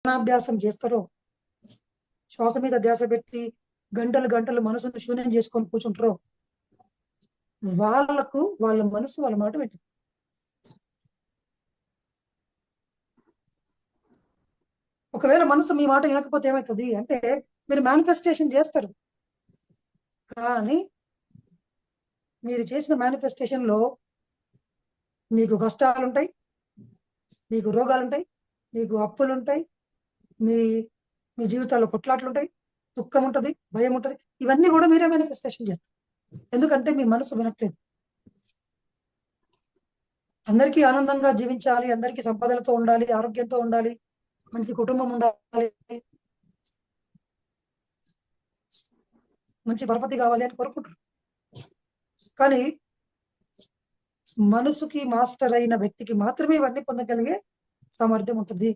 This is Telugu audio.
ధ్యానాభ్యాసం చేస్తారో, శ్వాస మీద ధ్యాస పెట్టి గంటలు గంటలు మనసును శూన్యం చేసుకొని కూర్చుంటారో, వాళ్ళ మనసు వాళ్ళ మాట వింటుంది. ఒకవేళ మనసు మీ మాట వినకపోతే ఏమవుతుంది అంటే, మీరు మేనిఫెస్టేషన్ చేస్తారు, కానీ మీరు చేసిన మేనిఫెస్టేషన్ లో మీకు కష్టాలు ఉంటాయి, మీకు రోగాలు ఉంటాయి, మీకు అప్పులు ఉంటాయి, మీ మీ జీవితాల్లో కొట్లాట్లు ఉంటాయి, దుఃఖం ఉంటుంది, భయం ఉంటుంది. ఇవన్నీ కూడా మీరే మేనిఫెస్టేషన్ చేస్తారు. ఎందుకంటే మీ మనసు వినట్లేదు. అందరికీ ఆనందంగా జీవించాలి, అందరికీ సంపదలతో ఉండాలి, ఆరోగ్యంతో ఉండాలి, మంచి కుటుంబం ఉండాలి, మంచి పరపతి కావాలి అని కోరుకుంటారు. కానీ మనసుకి మాస్టర్ అయిన వ్యక్తికి మాత్రమే ఇవన్నీ పొందగలిగే సామర్థ్యం ఉంటుంది.